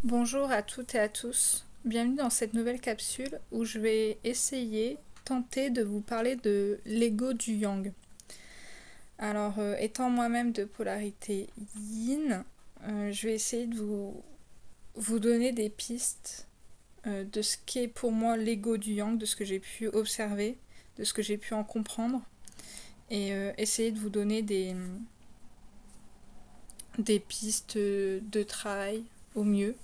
Bonjour à toutes et à tous, bienvenue dans cette nouvelle capsule où je vais tenter de vous parler de l'ego du yang. Alors, étant moi-même de polarité yin, je vais essayer de vous donner des pistes de ce qu'est pour moi l'ego du yang, de ce que j'ai pu observer, de ce que j'ai pu en comprendre, et essayer de vous donner des pistes de travail au mieux.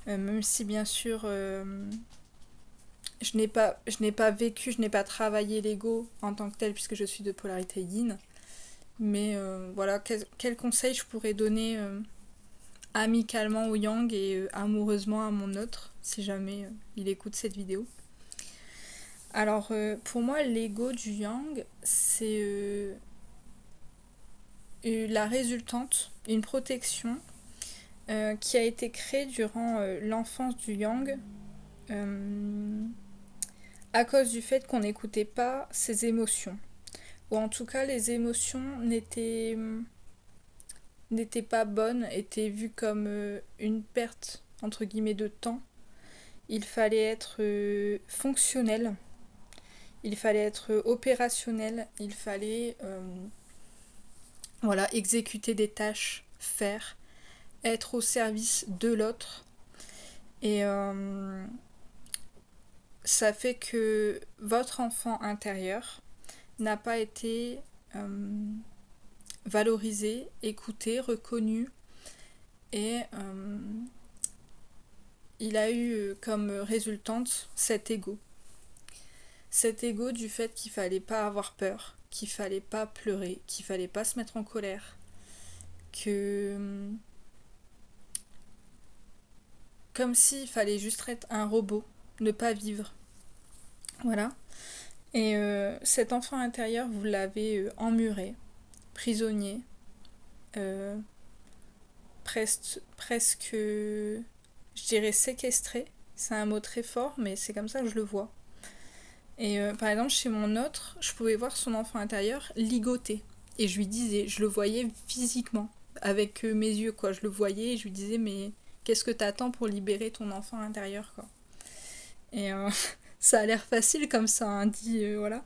Même si bien sûr je n'ai pas vécu, je n'ai pas travaillé l'ego en tant que tel puisque je suis de polarité yin. Mais voilà, quel conseil je pourrais donner amicalement au yang et amoureusement à mon autre, si jamais il écoute cette vidéo. Alors pour moi, l'ego du yang, c'est la résultante, une protection qui a été créée durant l'enfance du yang à cause du fait qu'on n'écoutait pas ses émotions. Ou en tout cas, les émotions n'étaient pas bonnes, étaient vues comme une perte, entre guillemets, de temps. Il fallait être fonctionnel, il fallait être opérationnel, il fallait voilà, exécuter des tâches, faire, être au service de l'autre. Et ça fait que votre enfant intérieur n'a pas été valorisé, écouté, reconnu, et il a eu comme résultante cet ego. Cet ego du fait qu'il fallait pas avoir peur, qu'il fallait pas pleurer, qu'il fallait pas se mettre en colère, que comme s'il fallait juste être un robot, ne pas vivre. Voilà. Et cet enfant intérieur, vous l'avez emmuré, prisonnier, euh, presque, je dirais séquestré. C'est un mot très fort, mais c'est comme ça que je le vois. Et par exemple, chez mon autre, je pouvais voir son enfant intérieur ligoté. Et je lui disais, je le voyais physiquement, avec mes yeux, quoi. Je le voyais et je lui disais, mais qu'est-ce que t'attends pour libérer ton enfant intérieur, quoi. Et ça a l'air facile comme ça, hein, dit, voilà.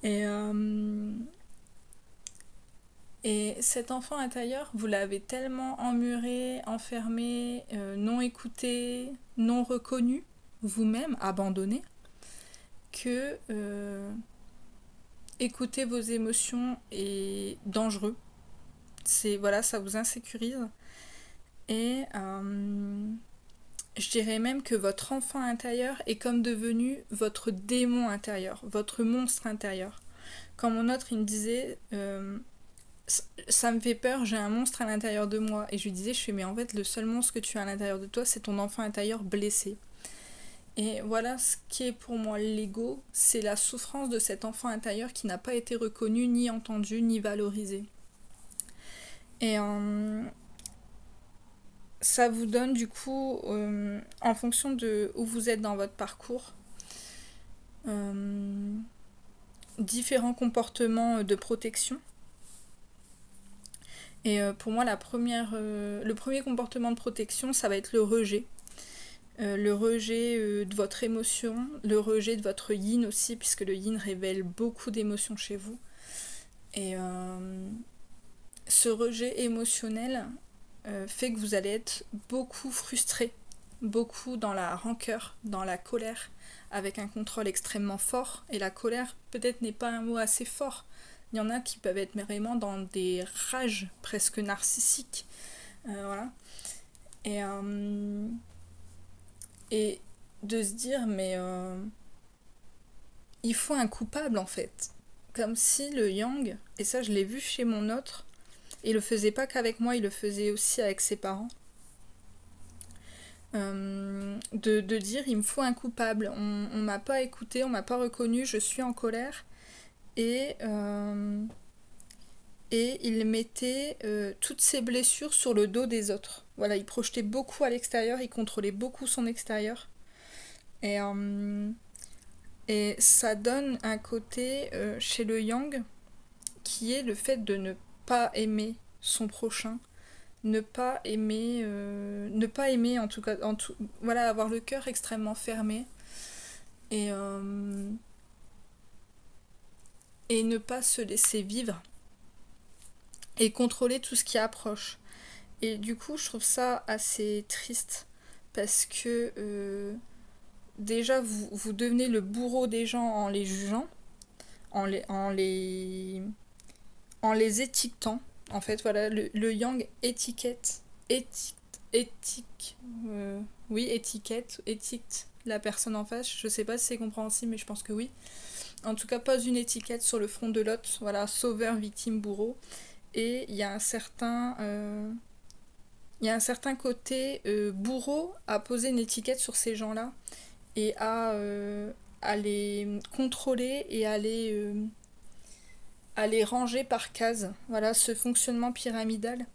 Et, euh, et cet enfant intérieur, vous l'avez tellement emmuré, enfermé, non écouté, non reconnu, vous-même, abandonné, que écouter vos émotions est dangereux. C'est voilà, ça vous insécurise. Et je dirais même que votre enfant intérieur est comme devenu votre démon intérieur, votre monstre intérieur. Quand mon autre, il me disait ça me fait peur, j'ai un monstre à l'intérieur de moi. Et je lui disais, mais en fait, le seul monstre que tu as à l'intérieur de toi, c'est ton enfant intérieur blessé. Et voilà ce qui est pour moi l'ego, c'est la souffrance de cet enfant intérieur qui n'a pas été reconnu, ni entendu, ni valorisé. Et ça vous donne du coup, en fonction de où vous êtes dans votre parcours, différents comportements de protection. Et pour moi, le premier comportement de protection, ça va être le rejet. Le rejet de votre émotion, le rejet de votre yin aussi, puisque le yin révèle beaucoup d'émotions chez vous. Et ce rejet émotionnel fait que vous allez être beaucoup frustré, beaucoup dans la rancœur, dans la colère, avec un contrôle extrêmement fort. Et la colère, peut-être, n'est pas un mot assez fort. Il y en a qui peuvent être vraiment dans des rages presque narcissiques. Voilà. Et, et de se dire, mais il faut un coupable en fait. Comme si le yang, et ça je l'ai vu chez mon autre, il le faisait pas qu'avec moi, il le faisait aussi avec ses parents. De dire il me faut un coupable, on m'a pas écouté, on m'a pas reconnu, je suis en colère. Et il mettait toutes ses blessures sur le dos des autres. Voilà, il projetait beaucoup à l'extérieur, il contrôlait beaucoup son extérieur. Et, et ça donne un côté chez le yang qui est le fait de ne pas aimer son prochain, ne pas aimer, ne pas aimer, en tout cas, voilà, avoir le cœur extrêmement fermé et, et ne pas se laisser vivre et contrôler tout ce qui approche. Et du coup, je trouve ça assez triste parce que déjà, vous devenez le bourreau des gens en les jugeant, en les étiquetant. En fait, voilà, le yang étiquette, éthique, oui, étiquette la personne en face. Je sais pas si c'est compréhensible, mais je pense que oui. En tout cas, pose une étiquette sur le front de l'autre, voilà, sauveur, victime, bourreau. Et il y a un certain côté bourreau à poser une étiquette sur ces gens-là et à les contrôler et à les ranger par cases. Voilà, ce fonctionnement pyramidal.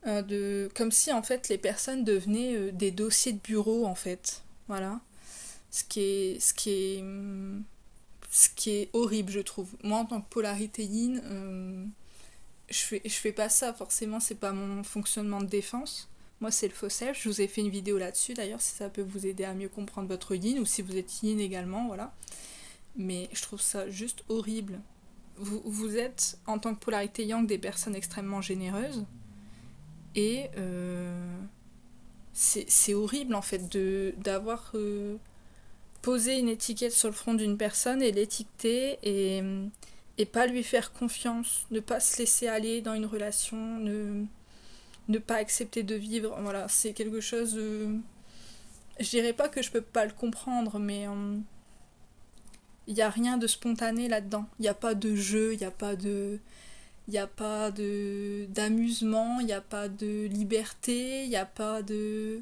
Comme si en fait les personnes devenaient des dossiers de bureau en fait. Voilà. Ce qui est horrible, je trouve. Moi, en tant que polarité yin, je fais pas ça, forcément, c'est pas mon fonctionnement de défense. Moi, c'est le faux self. Je vous ai fait une vidéo là-dessus, d'ailleurs, si ça peut vous aider à mieux comprendre votre yin, ou si vous êtes yin également, voilà. Mais je trouve ça juste horrible. Vous êtes, en tant que polarité yang, des personnes extrêmement généreuses, et c'est horrible, en fait, d'avoir posé une étiquette sur le front d'une personne et l'étiqueter et pas lui faire confiance, ne pas se laisser aller dans une relation, ne pas accepter de vivre. Voilà, c'est quelque chose. Je dirais pas que je peux pas le comprendre, mais il n'y a rien de spontané là-dedans. Il n'y a pas de jeu, il n'y a pas de. Il n'y a pas d'amusement, il n'y a pas de liberté, il n'y a pas de.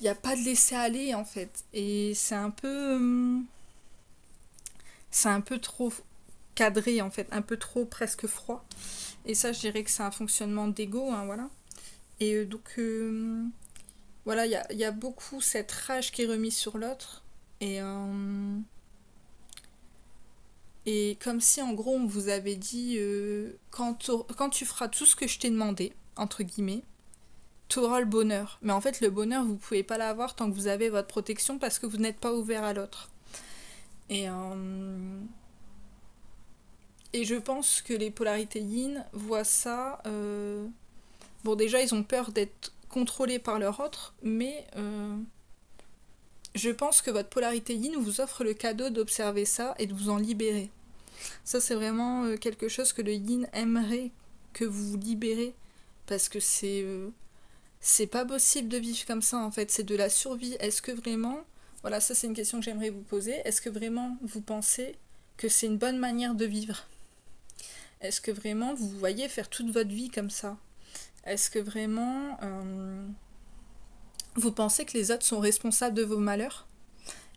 Il n'y a pas de laisser aller en fait. Et c'est un peu. C'est un peu trop cadré en fait, un peu trop presque froid. Et ça, je dirais que c'est un fonctionnement d'ego, hein, voilà. Et donc, voilà, il y a beaucoup cette rage qui est remise sur l'autre. Et comme si, en gros, on vous avait dit, quand tu feras tout ce que je t'ai demandé, entre guillemets, tu auras le bonheur. Mais en fait, le bonheur, vous pouvez pas l'avoir tant que vous avez votre protection parce que vous n'êtes pas ouvert à l'autre. Et, et je pense que les polarités yin voient ça. Bon, déjà, ils ont peur d'être contrôlés par leur autre, mais je pense que votre polarité yin vous offre le cadeau d'observer ça et de vous en libérer. Ça, c'est vraiment quelque chose que le yin aimerait que vous vous libérez, parce que c'est pas possible de vivre comme ça en fait, c'est de la survie. Est-ce que vraiment, voilà, ça c'est une question que j'aimerais vous poser, est-ce que vraiment vous pensez que c'est une bonne manière de vivre? Est-ce que vraiment vous voyez faire toute votre vie comme ça? Est-ce que vraiment vous pensez que les autres sont responsables de vos malheurs?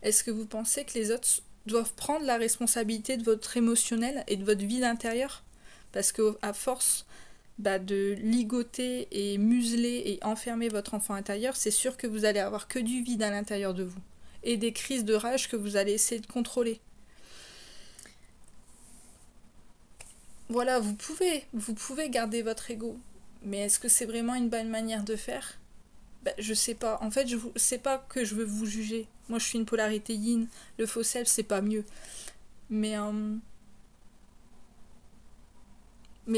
Est-ce que vous pensez que les autres doivent prendre la responsabilité de votre émotionnel et de votre vie d'intérieur? Parce que à force de ligoter et museler et enfermer votre enfant intérieur, c'est sûr que vous allez avoir que du vide à l'intérieur de vous. Et des crises de rage que vous allez essayer de contrôler. Voilà, vous pouvez garder votre ego. Mais est-ce que c'est vraiment une bonne manière de faire? Je sais pas. En fait, c'est pas que je veux vous juger. Moi, je suis une polarité yin. Le faux self, c'est pas mieux. Mais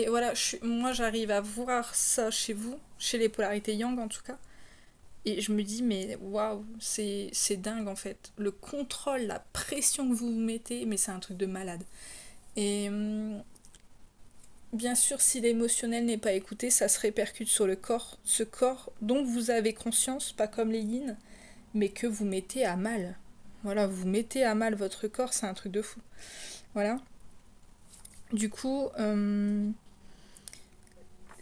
voilà, moi, j'arrive à voir ça chez vous, chez les polarités yang en tout cas. Et je me dis, mais waouh, c'est dingue en fait. Le contrôle, la pression que vous vous mettez, mais c'est un truc de malade. Et bien sûr, si l'émotionnel n'est pas écouté, ça se répercute sur le corps. Ce corps dont vous avez conscience, pas comme les yin, mais que vous mettez à mal. Voilà, vous mettez à mal votre corps, c'est un truc de fou. Voilà. Du coup,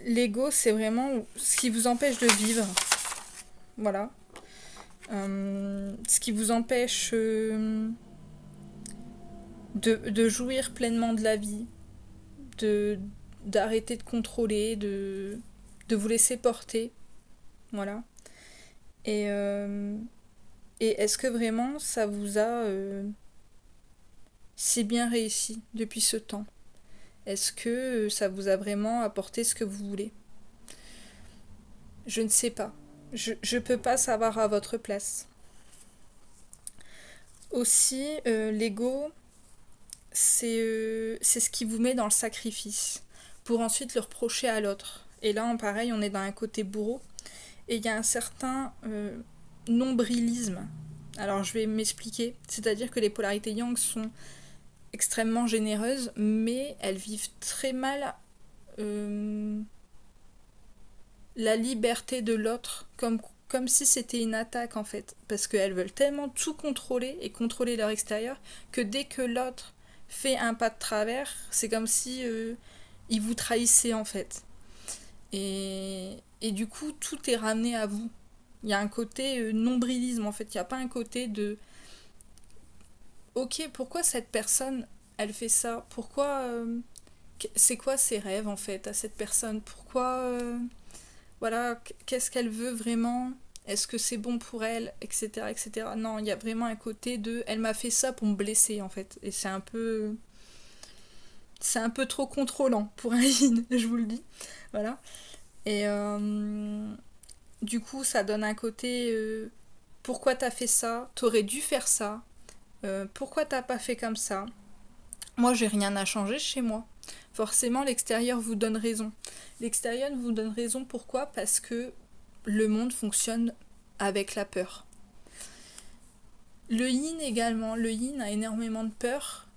l'ego, c'est vraiment ce qui vous empêche de vivre. Voilà. Ce qui vous empêche de jouir pleinement de la vie, d'arrêter de contrôler, de vous laisser porter. Voilà. Et, et est-ce que vraiment ça vous a si bien réussi depuis ce temps? Est-ce que ça vous a vraiment apporté ce que vous voulez? Je ne sais pas. Je peux pas savoir à votre place. Aussi, l'ego, c'est ce qui vous met dans le sacrifice, pour ensuite le reprocher à l'autre. Et là, pareil, on est dans un côté bourreau, et il y a un certain nombrilisme. Alors, je vais m'expliquer. C'est-à-dire que les polarités yang sont extrêmement généreuses, mais elles vivent très mal la liberté de l'autre, comme si c'était une attaque en fait. Parce qu'elles veulent tellement tout contrôler et contrôler leur extérieur que dès que l'autre fait un pas de travers, c'est comme si il vous trahissait en fait. Et du coup, tout est ramené à vous. Il y a un côté nombrilisme en fait. Il n'y a pas un côté de ok, pourquoi cette personne elle fait ça? Pourquoi c'est quoi ses rêves en fait à cette personne? Pourquoi voilà, qu'est-ce qu'elle veut vraiment? Est-ce que c'est bon pour elle? Etc. etc. Non, il y a vraiment un côté de elle m'a fait ça pour me blesser en fait. Et c'est un peu trop contrôlant pour un yin, je vous le dis. Voilà. Et du coup, ça donne un côté pourquoi t'as fait ça? T'aurais dû faire ça. Pourquoi t'as pas fait comme ça? Moi, j'ai rien à changer chez moi. Forcément, l'extérieur vous donne raison. L'extérieur vous donne raison, pourquoi? Parce que le monde fonctionne avec la peur. Le yin également, le yin a énormément de peur,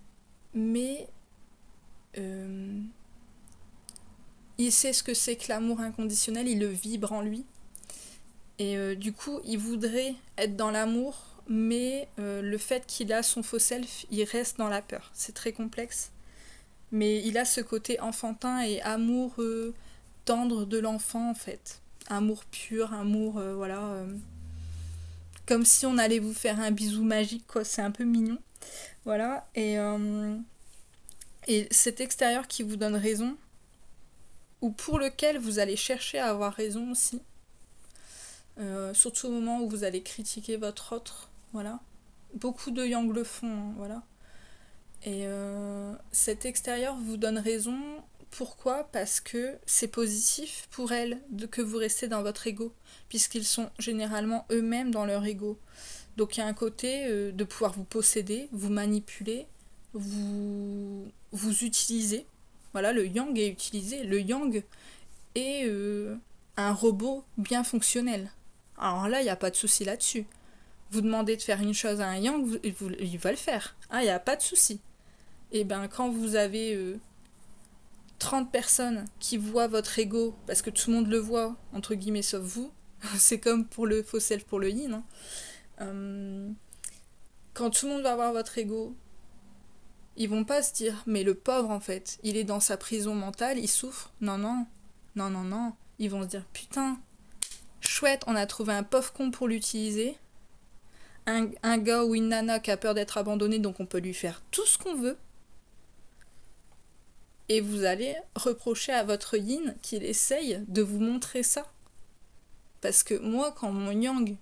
mais il sait ce que c'est que l'amour inconditionnel, il le vibre en lui. Et du coup, il voudrait être dans l'amour, mais le fait qu'il a son faux self, il reste dans la peur. C'est très complexe. Mais il a ce côté enfantin et amour tendre de l'enfant en fait. Amour pur, amour, voilà. Comme si on allait vous faire un bisou magique, quoi. C'est un peu mignon. Voilà. Et cet extérieur qui vous donne raison, ou pour lequel vous allez chercher à avoir raison aussi. Surtout au moment où vous allez critiquer votre autre. Voilà. Beaucoup de yang le font, hein, voilà. Et cet extérieur vous donne raison. Pourquoi? Parce que c'est positif pour elle que vous restez dans votre ego, puisqu'ils sont généralement eux-mêmes dans leur ego. Donc il y a un côté de pouvoir vous posséder, vous manipuler, vous utiliser. Voilà, le yang est utilisé. Le yang est un robot bien fonctionnel. Alors là, il n'y a pas de souci là-dessus. Vous demandez de faire une chose à un yang, il va le faire. Ah, il n'y a pas de souci. Et ben quand vous avez 30 personnes qui voient votre ego, parce que tout le monde le voit, entre guillemets, sauf vous, c'est comme pour le faux self, pour le yin, hein. Quand tout le monde va voir votre ego, ils vont pas se dire, mais le pauvre en fait, il est dans sa prison mentale, il souffre. Non, non, non, non, non. Ils vont se dire, putain, chouette, on a trouvé un pauvre con pour l'utiliser. Un gars ou une nana qui a peur d'être abandonné, donc on peut lui faire tout ce qu'on veut. Et vous allez reprocher à votre yin qu'il essaye de vous montrer ça. Parce que moi, quand mon yang,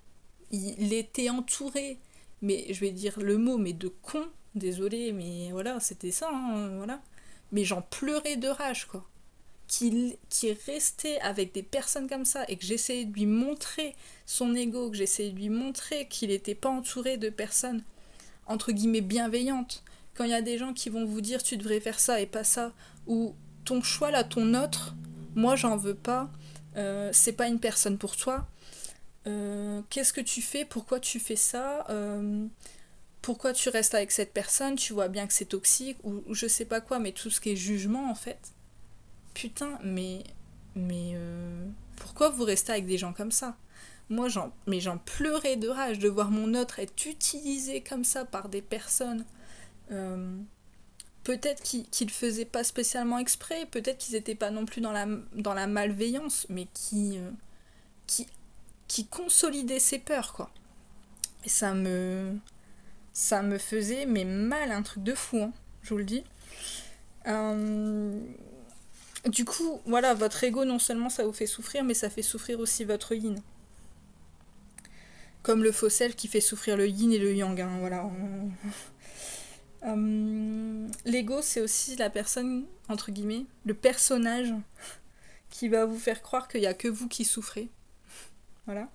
il était entouré, mais je vais dire le mot, mais de con, désolé, mais voilà, c'était ça, hein, voilà. Mais j'en pleurais de rage, quoi. Qu'il restait avec des personnes comme ça et que j'essayais de lui montrer son ego, que j'essayais de lui montrer qu'il n'était pas entouré de personnes, entre guillemets, bienveillantes. Quand il y a des gens qui vont vous dire tu devrais faire ça et pas ça, ou ton choix là, ton autre, moi j'en veux pas, c'est pas une personne pour toi, qu'est-ce que tu fais, pourquoi tu fais ça, pourquoi tu restes avec cette personne, tu vois bien que c'est toxique, ou je sais pas quoi, mais tout ce qui est jugement en fait. Putain, mais pourquoi vous restez avec des gens comme ça? Moi j'en pleurais de rage de voir mon autre être utilisé comme ça par des personnes. Peut-être qu'ils le faisaient pas spécialement exprès, peut-être qu'ils étaient pas non plus dans la malveillance, mais qui consolidaient ses peurs, quoi. Et ça me faisait mais mal, un truc de fou, hein, je vous le dis. Du coup, voilà, votre ego, non seulement ça vous fait souffrir, mais ça fait souffrir aussi votre yin. Comme le faux self qui fait souffrir le yin et le yang, hein, voilà. L'ego, c'est aussi la personne, entre guillemets, le personnage qui va vous faire croire qu'il n'y a que vous qui souffrez. Voilà.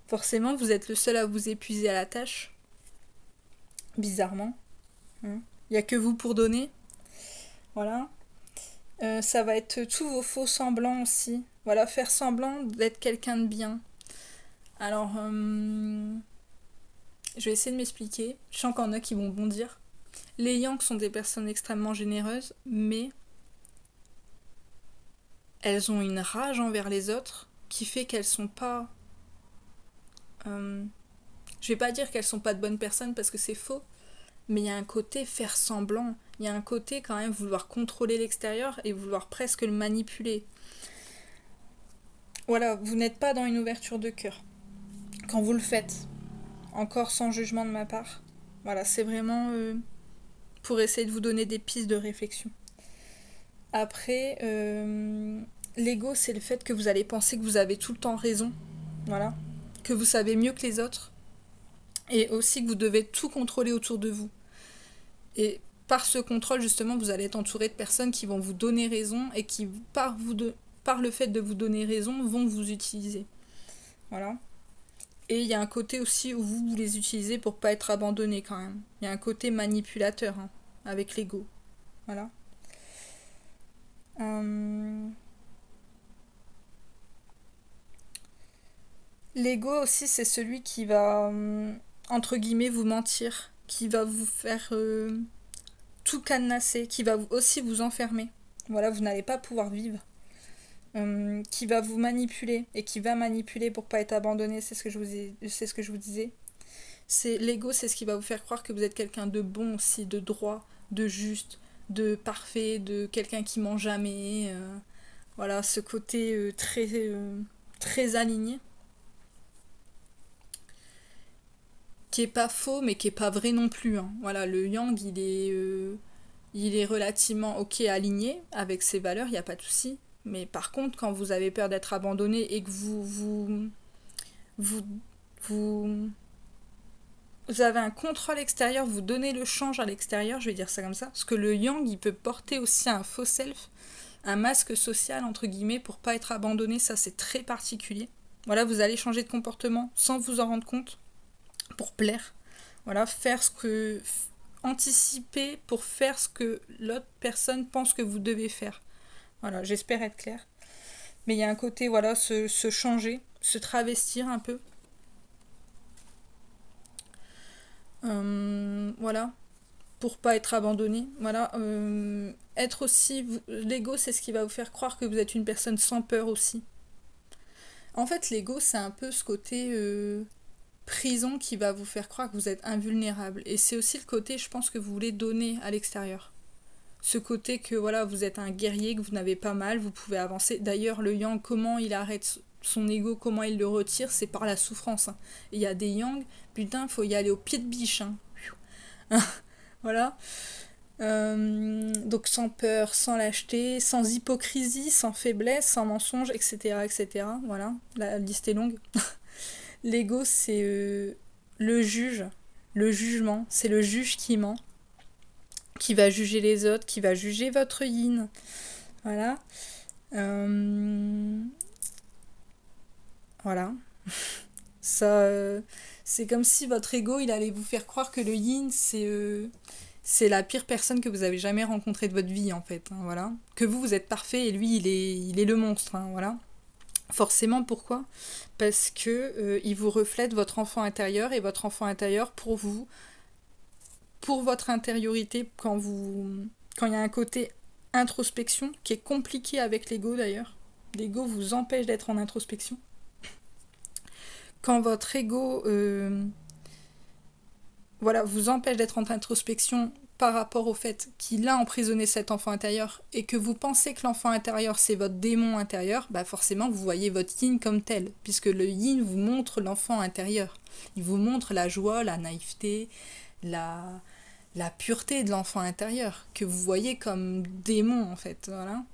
Forcément, vous êtes le seul à vous épuiser à la tâche. Bizarrement. Il n'y a que vous pour donner. Voilà. Ça va être tous vos faux semblants aussi. Voilà, faire semblant d'être quelqu'un de bien. Alors, je vais essayer de m'expliquer. Je sens qu'il y en a qui vont bondir. Les Yang sont des personnes extrêmement généreuses, mais elles ont une rage envers les autres qui fait qu'elles sont pas... je vais pas dire qu'elles sont pas de bonnes personnes parce que c'est faux, mais il y a un côté faire semblant. Il y a un côté quand même vouloir contrôler l'extérieur et vouloir presque le manipuler. Voilà, vous n'êtes pas dans une ouverture de cœur. Quand vous le faites, encore sans jugement de ma part, voilà, c'est vraiment pour essayer de vous donner des pistes de réflexion. Après, l'ego, c'est le fait que vous allez penser que vous avez tout le temps raison, voilà, que vous savez mieux que les autres, et aussi que vous devez tout contrôler autour de vous. Et par ce contrôle, justement, vous allez être entouré de personnes qui vont vous donner raison et qui, par le fait de vous donner raison, vont vous utiliser. Voilà. Et il y a un côté aussi où vous les utilisez pour pas être abandonné quand même. Il y a un côté manipulateur avec l'ego. Voilà. L'ego aussi, c'est celui qui va, entre guillemets, vous mentir, qui va vous faire tout cadenasser, qui va aussi vous enfermer. Voilà, vous n'allez pas pouvoir vivre. Qui va vous manipuler et qui va manipuler pour pas être abandonné, c'est ce que je vous disais. L'ego, c'est ce qui va vous faire croire que vous êtes quelqu'un de bon aussi, de droit, de juste, de parfait, de quelqu'un qui ment jamais. Voilà, ce côté très aligné. Qui est pas faux, mais qui est pas vrai non plus. Voilà, le yang, il est relativement ok aligné avec ses valeurs, il n'y a pas de souci. Mais par contre, quand vous avez peur d'être abandonné et que vous avez un contrôle extérieur, vous donnez le change à l'extérieur, je vais dire ça comme ça, parce que le yang, il peut porter aussi un faux self, un masque social, entre guillemets, pour pas être abandonné, ça c'est très particulier. Voilà, vous allez changer de comportement sans vous en rendre compte, pour plaire. Voilà, anticiper pour faire ce que l'autre personne pense que vous devez faire. Voilà, j'espère être claire. Mais il y a un côté, voilà, se changer, se travestir un peu. Voilà, pour pas être abandonné. Voilà, être aussi... L'ego, c'est ce qui va vous faire croire que vous êtes une personne sans peur aussi. En fait, l'ego, c'est un peu ce côté prison qui va vous faire croire que vous êtes invulnérable. Et c'est aussi le côté, je pense, que vous voulez donner à l'extérieur. Ce côté que voilà, vous êtes un guerrier, que vous n'avez pas mal, vous pouvez avancer. D'ailleurs, le yang, comment il arrête son ego, comment il le retire, c'est par la souffrance. Il y a des yang, putain, faut y aller au pied de biche. Voilà. Donc sans peur, sans lâcheté, sans hypocrisie, sans faiblesse, sans mensonge, etc. etc. Voilà, la liste est longue. L'ego, c'est le juge, le jugement, c'est le juge qui ment, qui va juger les autres, qui va juger votre yin. Voilà. Voilà. Ça, c'est comme si votre ego, il allait vous faire croire que le yin, c'est la pire personne que vous avez jamais rencontrée de votre vie, en fait. Voilà. Que vous êtes parfait et lui, il est le monstre. Voilà. Forcément, pourquoi ? Parce que il vous reflète votre enfant intérieur, et votre enfant intérieur, pour vous, pour votre intériorité, quand il y a un côté introspection, qui est compliqué avec l'ego d'ailleurs, l'ego vous empêche d'être en introspection. Quand votre ego voilà, vous empêche d'être en introspection par rapport au fait qu'il a emprisonné cet enfant intérieur et que vous pensez que l'enfant intérieur c'est votre démon intérieur, bah forcément vous voyez votre yin comme tel, puisque le yin vous montre l'enfant intérieur. Il vous montre la joie, la naïveté, la pureté de l'enfant intérieur, que vous voyez comme démon en fait. Voilà.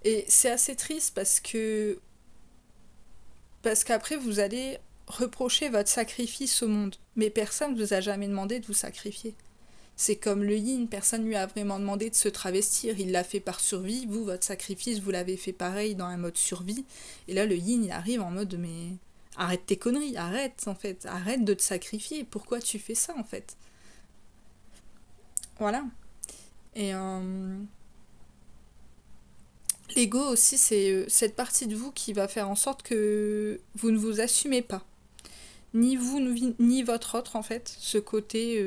Et c'est assez triste parce qu'après vous allez reprocher votre sacrifice au monde. Mais personne ne vous a jamais demandé de vous sacrifier. C'est comme le yin, personne lui a vraiment demandé de se travestir, il l'a fait par survie, vous, votre sacrifice, vous l'avez fait pareil dans un mode survie, et là le yin il arrive en mode mais arrête tes conneries, arrête en fait, arrête de te sacrifier, pourquoi tu fais ça en fait? Voilà. Et l'ego aussi c'est cette partie de vous qui va faire en sorte que vous ne vous assumez pas. Ni vous, ni votre autre en fait, ce côté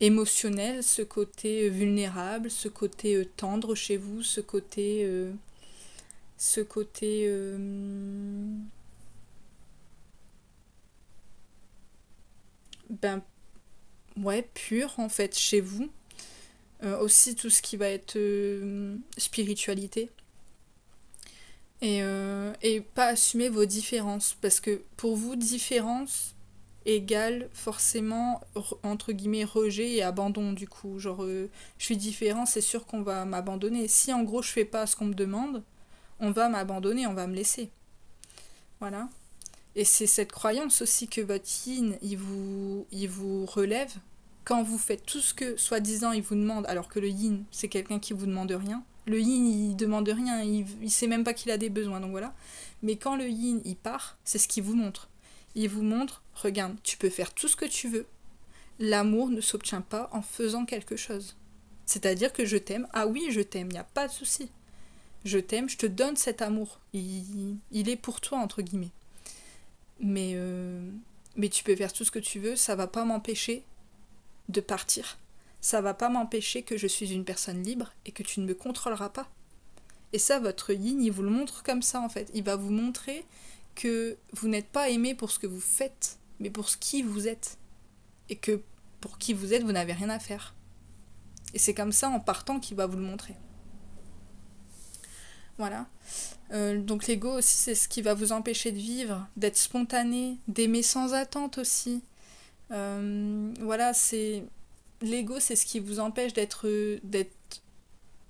émotionnel, ce côté vulnérable, ce côté tendre chez vous, ce côté ben ouais pur en fait chez vous. Aussi tout ce qui va être spiritualité et pas assumer vos différences parce que pour vous différence égale forcément entre guillemets rejet et abandon du coup genre je suis différent c'est sûr qu'on va m'abandonner si en gros je fais pas ce qu'on me demande on va m'abandonner on va me laisser voilà et c'est cette croyance aussi que votre yin il vous relève quand vous faites tout ce que soi-disant il vous demande alors que le yin c'est quelqu'un qui vous demande rien le yin il demande rien il sait même pas qu'il a des besoins donc voilà mais quand le yin il part c'est ce qu'il vous montre il vous montre, regarde, tu peux faire tout ce que tu veux. L'amour ne s'obtient pas en faisant quelque chose. C'est-à-dire que je t'aime, ah oui, je t'aime, il n'y a pas de souci. Je t'aime, je te donne cet amour. Il est pour toi, entre guillemets. Mais tu peux faire tout ce que tu veux, ça va pas m'empêcher de partir. Ça va pas m'empêcher que je suis une personne libre et que tu ne me contrôleras pas. Et ça, votre yin, il vous le montre comme ça, en fait. Il va vous montrer que vous n'êtes pas aimé pour ce que vous faites, mais pour ce qui vous êtes. Et que pour qui vous êtes, vous n'avez rien à faire. Et c'est comme ça, en partant, qu'il va vous le montrer. Voilà. Donc l'ego aussi, c'est ce qui va vous empêcher de vivre, d'être spontané, d'aimer sans attente aussi. Voilà, c'est... L'ego, c'est ce qui vous empêche d'être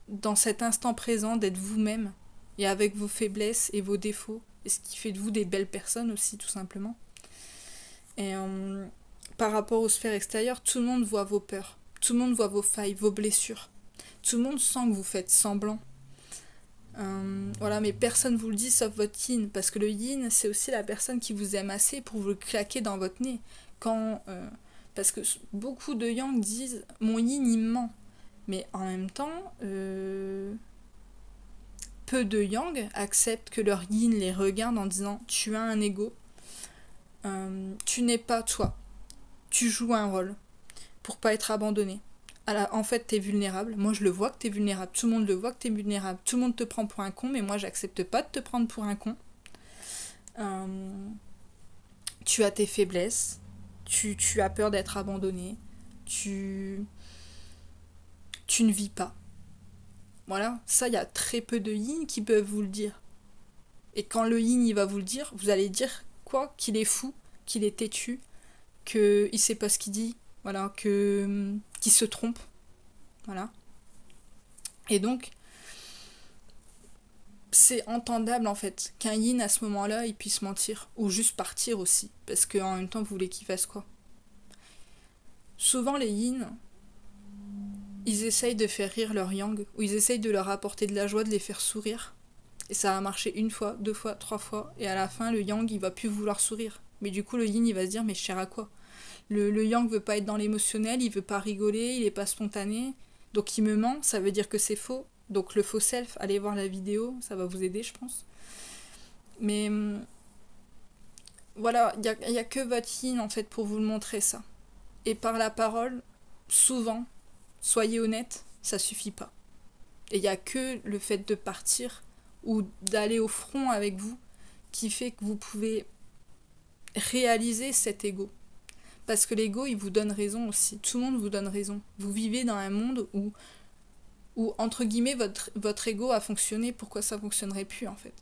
dans cet instant présent, d'être vous-même, et avec vos faiblesses et vos défauts. Et ce qui fait de vous des belles personnes aussi, tout simplement. Et par rapport aux sphères extérieures, tout le monde voit vos peurs. Tout le monde voit vos failles, vos blessures. Tout le monde sent que vous faites semblant. Voilà, mais personne vous le dit sauf votre yin. Parce que le yin, c'est aussi la personne qui vous aime assez pour vous le claquer dans votre nez. Parce que beaucoup de yang disent « mon yin, il me ment ». Mais en même temps... peu de yang acceptent que leur yin les regarde en disant tu as un ego, tu n'es pas toi, tu joues un rôle pour pas être abandonné. Alors, en fait t'es vulnérable, moi je le vois que t'es vulnérable, tout le monde le voit que t'es vulnérable, tout le monde te prend pour un con, mais moi j'accepte pas de te prendre pour un con. Tu as tes faiblesses, tu as peur d'être abandonné, tu ne vis pas. Voilà, ça, il y a très peu de yin qui peuvent vous le dire. Et quand le yin, il va vous le dire, vous allez dire quoi? Qu'il est fou, qu'il est têtu, qu'il sait pas ce qu'il dit, voilà, qu'il se trompe. Voilà. Et donc, c'est entendable en fait qu'un yin à ce moment-là, il puisse mentir. Ou juste partir aussi. Parce qu'en même temps, vous voulez qu'il fasse quoi? Souvent, les yin, ils essayent de faire rire leur yang, ou ils essayent de leur apporter de la joie, de les faire sourire. Et ça va marcher une fois, deux fois, trois fois, et à la fin, le yang, il va plus vouloir sourire. Mais du coup, le yin, il va se dire, mais je sers à quoi? Le yang veut pas être dans l'émotionnel, il veut pas rigoler, il est pas spontané, donc il me ment, ça veut dire que c'est faux. Donc le faux self, allez voir la vidéo, ça va vous aider, je pense. Mais voilà, il y a que votre yin, en fait, pour vous le montrer, ça. Et par la parole, souvent, soyez honnête, ça suffit pas. Et il n'y a que le fait de partir ou d'aller au front avec vous qui fait que vous pouvez réaliser cet ego. Parce que l'ego, il vous donne raison aussi. Tout le monde vous donne raison. Vous vivez dans un monde où entre guillemets, votre ego a fonctionné. Pourquoi ça fonctionnerait plus, en fait?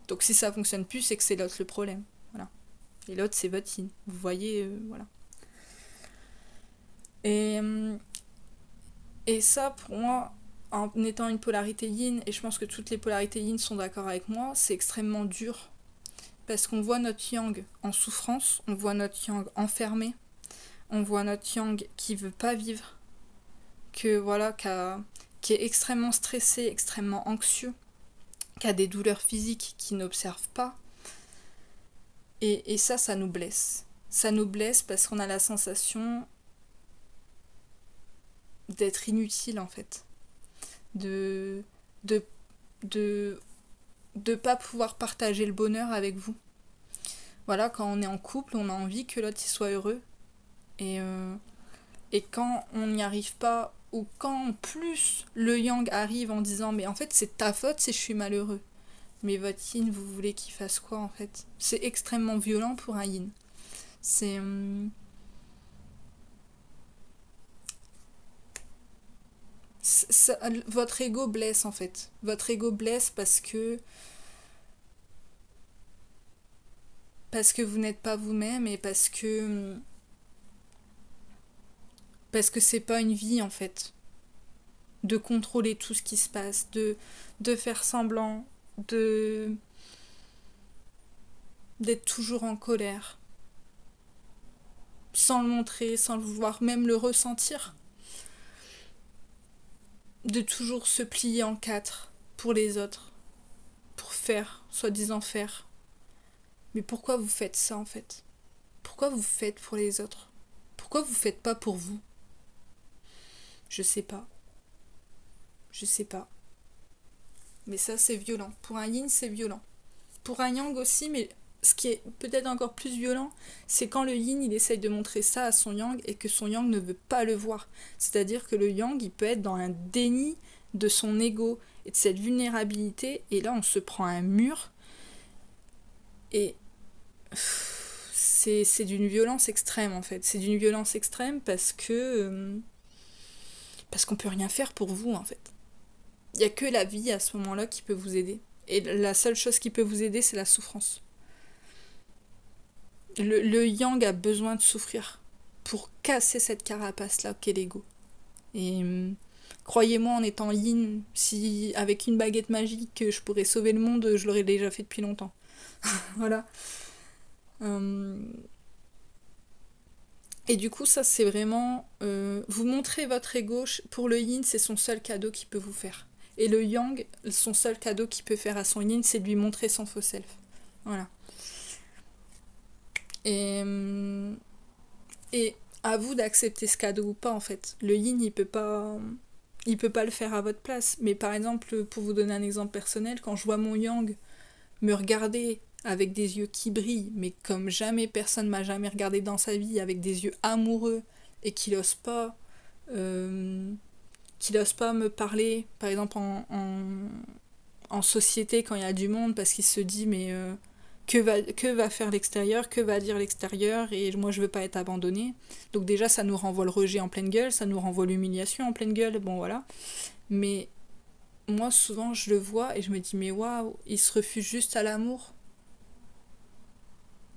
Donc si ça fonctionne plus, c'est que c'est l'autre le problème. Voilà. Et l'autre, c'est votre yin. Vous voyez, voilà. Et ça, pour moi, en étant une polarité yin, et je pense que toutes les polarités yin sont d'accord avec moi, c'est extrêmement dur. Parce qu'on voit notre yang en souffrance, on voit notre yang enfermé, on voit notre yang qui veut pas vivre, que voilà, qui est extrêmement stressé, extrêmement anxieux, qui a des douleurs physiques qui n'observe pas. Et ça nous blesse. Ça nous blesse parce qu'on a la sensation d'être inutile en fait. De pas pouvoir partager le bonheur avec vous. Voilà, quand on est en couple, on a envie que l'autre soit heureux. Et quand on n'y arrive pas, ou quand en plus le yang arrive en disant mais en fait c'est ta faute si je suis malheureux. Mais votre yin, vous voulez qu'il fasse quoi en fait? C'est extrêmement violent pour un yin. C'est... votre ego blesse en fait. Votre ego blesse parce que vous n'êtes pas vous-même et parce que c'est pas une vie en fait. De contrôler tout ce qui se passe, de faire semblant, d'être toujours en colère, sans le montrer, sans le vouloir même le ressentir, de toujours se plier en quatre pour les autres, pour faire, soi-disant faire. Mais pourquoi vous faites ça en fait? Pourquoi vous faites pour les autres? Pourquoi vous faites pas pour vous? Je sais pas. Je sais pas. Mais ça c'est violent. Pour un yin c'est violent. Pour un yang aussi, mais ce qui est peut-être encore plus violent, c'est quand le yin il essaye de montrer ça à son yang et que son yang ne veut pas le voir. C'est-à-dire que le yang il peut être dans un déni de son ego et de cette vulnérabilité, et là on se prend un mur et c'est d'une violence extrême en fait. C'est d'une violence extrême parce qu'on peut rien faire pour vous en fait. Il n'y a que la vie à ce moment-là qui peut vous aider. Et la seule chose qui peut vous aider, c'est la souffrance. Le yang a besoin de souffrir pour casser cette carapace-là qu'est l'ego. Et croyez-moi, en étant yin, si avec une baguette magique je pourrais sauver le monde, je l'aurais déjà fait depuis longtemps. Voilà. Et du coup, ça c'est vraiment... vous montrez votre ego, pour le yin, c'est son seul cadeau qu'il peut vous faire. Et le yang, son seul cadeau qu'il peut faire à son yin, c'est de lui montrer son faux self. Voilà. Et à vous d'accepter ce cadeau ou pas, en fait. Le yin, il peut pas le faire à votre place. Mais par exemple, pour vous donner un exemple personnel, quand je vois mon yang me regarder avec des yeux qui brillent, mais comme jamais personne m'a jamais regardé dans sa vie, avec des yeux amoureux, et qu'il ose pas me parler, par exemple en société quand il y a du monde, parce qu'il se dit mais que va faire l'extérieur, que va dire l'extérieur, et moi je veux pas être abandonnée. Donc déjà ça nous renvoie le rejet en pleine gueule, ça nous renvoie l'humiliation en pleine gueule, bon voilà. Mais moi souvent je le vois et je me dis mais waouh, il se refuse juste à l'amour.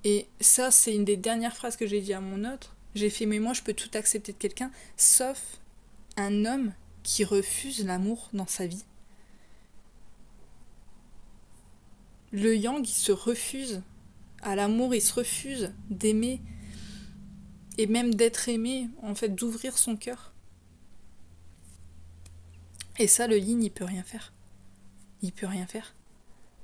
Et ça c'est une des dernières phrases que j'ai dit à mon autre. J'ai fait mais moi je peux tout accepter de quelqu'un, sauf un homme qui refuse l'amour dans sa vie. Le yang, il se refuse à l'amour, il se refuse d'aimer et même d'être aimé, en fait, d'ouvrir son cœur. Et ça, le yin, il peut rien faire. Il peut rien faire.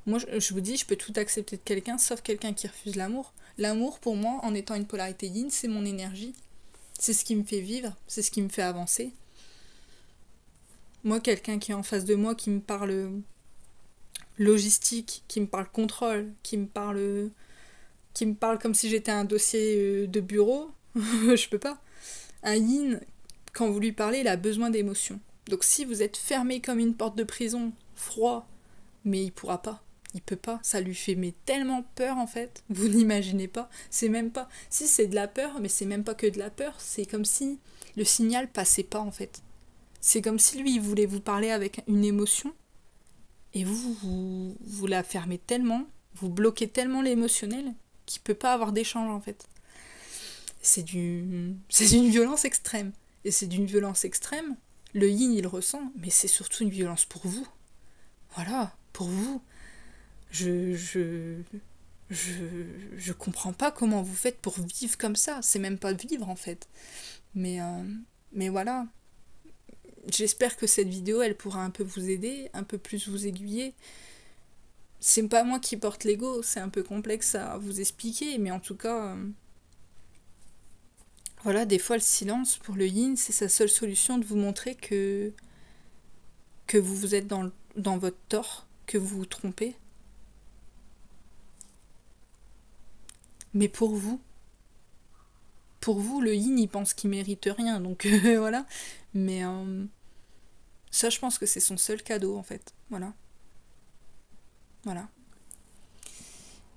Moi, je vous dis, je peux tout accepter de quelqu'un, sauf quelqu'un qui refuse l'amour. L'amour, pour moi, en étant une polarité yin, c'est mon énergie. C'est ce qui me fait vivre, c'est ce qui me fait avancer. Moi, quelqu'un qui est en face de moi, qui me parle logistique, qui me parle contrôle, qui me parle comme si j'étais un dossier de bureau, je peux pas. Un yin, quand vous lui parlez, il a besoin d'émotions. Donc si vous êtes fermé comme une porte de prison, froid, mais il pourra pas. Il peut pas, ça lui fait tellement peur en fait, vous n'imaginez pas, c'est même pas, si c'est de la peur, mais c'est même pas que de la peur, c'est comme si le signal passait pas en fait. C'est comme si lui il voulait vous parler avec une émotion, et vous la fermez tellement, vous bloquez tellement l'émotionnel, qu'il peut pas avoir d'échange en fait. C'est d'une violence extrême. Et c'est d'une violence extrême, le yin il ressent, mais c'est surtout une violence pour vous. Voilà, pour vous. je comprends pas comment vous faites pour vivre comme ça. C'est même pas vivre en fait. Mais voilà. J'espère que cette vidéo, elle pourra un peu vous aider, un peu plus vous aiguiller. C'est pas moi qui porte l'ego, c'est un peu complexe à vous expliquer, mais en tout cas, voilà, des fois le silence pour le yin, c'est sa seule solution de vous montrer que vous êtes dans votre tort, que vous vous trompez. Mais pour vous, le yin, il pense qu'il mérite rien, donc voilà. Mais ça, je pense que c'est son seul cadeau, en fait. Voilà. Voilà.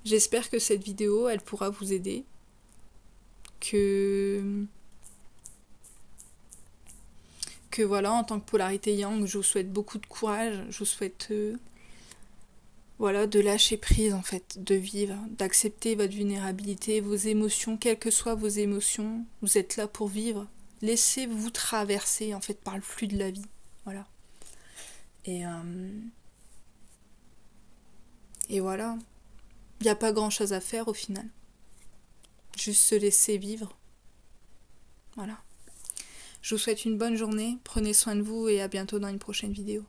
J'espère que cette vidéo, elle pourra vous aider. Que voilà, en tant que polarité yang, je vous souhaite beaucoup de courage. Je vous souhaite voilà, de lâcher prise, en fait, de vivre, d'accepter votre vulnérabilité, vos émotions, quelles que soient vos émotions. Vous êtes là pour vivre. Laissez-vous traverser, en fait, par le flux de la vie. Voilà. Et voilà. Il n'y a pas grand-chose à faire, au final. Juste se laisser vivre. Voilà. Je vous souhaite une bonne journée, prenez soin de vous et à bientôt dans une prochaine vidéo.